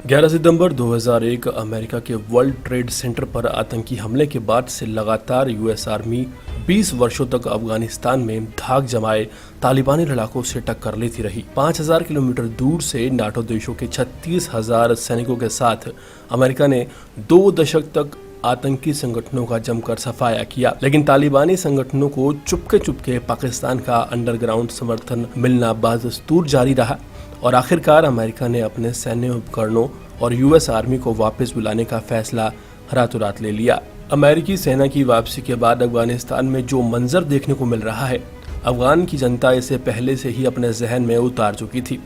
11 सितंबर 2001 America के world trade centre पर आतंकी हमले के बाद से लगातार यूएस आर्मी 20 वर्षों तक अफगानिस्तान में धाक जमाए तालिबानी लड़ाकों से टक्कर लेती रही। 5000 किलोमीटर दूर से नाटो देशों के 36,000 सैनिकों के साथ अमेरिका ने 2 दशक तक आतंकी संगठनों का जमकर सफाया किया, लेकिन तालिबानी संगठनों को चुपके चुपके पाकिस्तान का अंडरग्राउंड समर्थन मिलना बदस्तूर जारी रहा और आखिरकार अमेरिका ने अपने सैन्य उपकरणों और यूएस आर्मी को वापस बुलाने का फैसला रातों रात ले लिया। अमेरिकी सेना की वापसी के बाद अफगानिस्तान में जो मंजर देखने को मिल रहा है, अफगान की जनता इसे पहले से ही अपने जहन में उतार चुकी थी।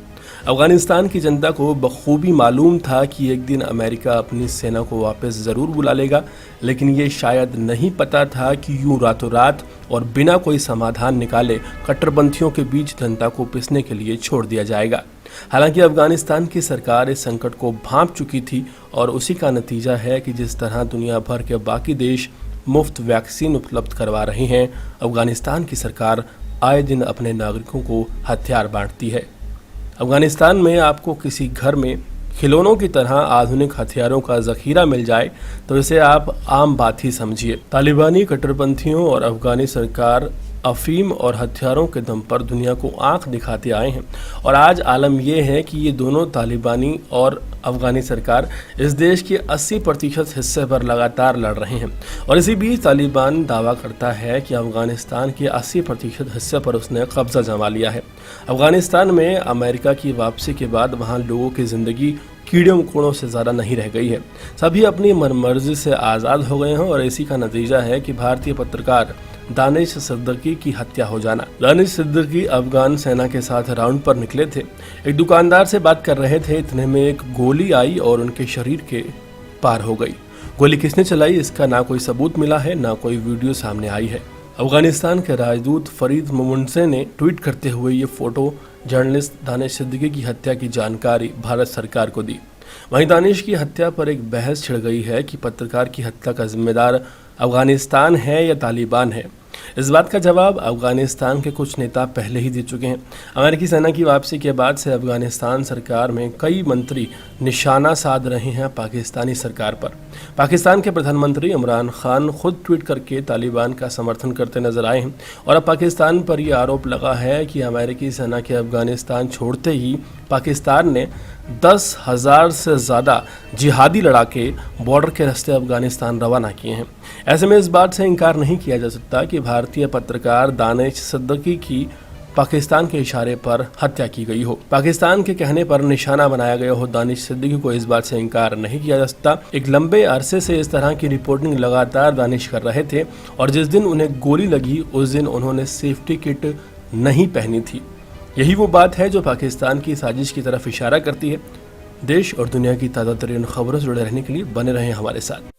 अफगानिस्तान की जनता को बखूबी मालूम था कि एक दिन अमेरिका अपनी सेना को वापस ज़रूर बुला लेगा, लेकिन ये शायद नहीं पता था कि यूं रातों रात और बिना कोई समाधान निकाले कट्टरपंथियों के बीच जनता को पिसने के लिए छोड़ दिया जाएगा। हालांकि अफगानिस्तान की सरकार इस संकट को भांप चुकी थी और उसी का नतीजा है कि जिस तरह दुनिया भर के बाकी देश मुफ्त वैक्सीन उपलब्ध करवा रहे हैं, अफगानिस्तान की सरकार आए दिन अपने नागरिकों को हथियार बांटती है। अफगानिस्तान में आपको किसी घर में खिलौनों की तरह आधुनिक हथियारों का जखीरा मिल जाए तो इसे आप आम बात ही समझिए। तालिबानी कट्टरपंथियों और अफगानी सरकार अफीम और हथियारों के दम पर दुनिया को आंख दिखाते आए हैं और आज आलम यह है कि ये दोनों तालिबानी और अफगानी सरकार इस देश के 80% हिस्से पर लगातार लड़ रहे हैं और इसी बीच तालिबान दावा करता है कि अफगानिस्तान के 80% हिस्से पर उसने कब्जा जमा लिया है। अफगानिस्तान में अमेरिका की वापसी के बाद वहाँ लोगों की ज़िंदगी कीड़े मकोड़ों से ज़्यादा नहीं रह गई है। सभी अपनी मनमर्जी से आज़ाद हो गए हैं और इसी का नतीजा है कि भारतीय पत्रकार दानिश सिद्दीकी की हत्या हो जाना। दानिश सिद्दीकी अफगान सेना के साथ राउंड पर निकले थे, एक दुकानदार से बात कर रहे थे, इतने में एक गोली आई और उनके शरीर के पार हो गई। गोली किसने चलाई इसका ना कोई सबूत मिला है, ना कोई वीडियो सामने आई है। अफगानिस्तान के राजदूत फरीद मुमुंसे ने ट्वीट करते हुए ये फोटो जर्नलिस्ट दानिश सिद्दीकी की हत्या की जानकारी भारत सरकार को दी। वहीं दानिश की हत्या पर एक बहस छिड़ गई है कि पत्रकार की हत्या का जिम्मेदार अफगानिस्तान है या तालिबान है। इस बात का जवाब अफगानिस्तान के कुछ नेता पहले ही दे चुके हैं। अमेरिकी सेना की वापसी के बाद से अफगानिस्तान सरकार में कई मंत्री निशाना साध रहे हैं पाकिस्तानी सरकार पर। पाकिस्तान के प्रधानमंत्री इमरान खान खुद ट्वीट करके तालिबान का समर्थन करते नजर आए हैं और अब पाकिस्तान पर यह आरोप लगा है कि अमेरिकी सेना के अफगानिस्तान छोड़ते ही पाकिस्तान ने 10,000 से ज़्यादा जिहादी लड़ाके बॉर्डर के रास्ते अफगानिस्तान रवाना किए हैं। ऐसे में इस बात से इनकार नहीं किया जा सकता कि भारतीय पत्रकार दानिश सिद्दीकी की पाकिस्तान के इशारे पर हत्या की गई हो, पाकिस्तान के कहने पर निशाना बनाया गया हो। दानिश सिद्दीकी को इस बात से इनकार नहीं किया जा सकता। एक लंबे अरसे से इस तरह की रिपोर्टिंग लगातार दानिश कर रहे थे और जिस दिन उन्हें गोली लगी उस दिन उन्होंने सेफ्टी किट नहीं पहनी थी। यही वो बात है जो पाकिस्तान की साजिश की तरफ इशारा करती है। देश और दुनिया की ताज़ा तरीन खबरों से जुड़े रहने के लिए बने रहें हमारे साथ।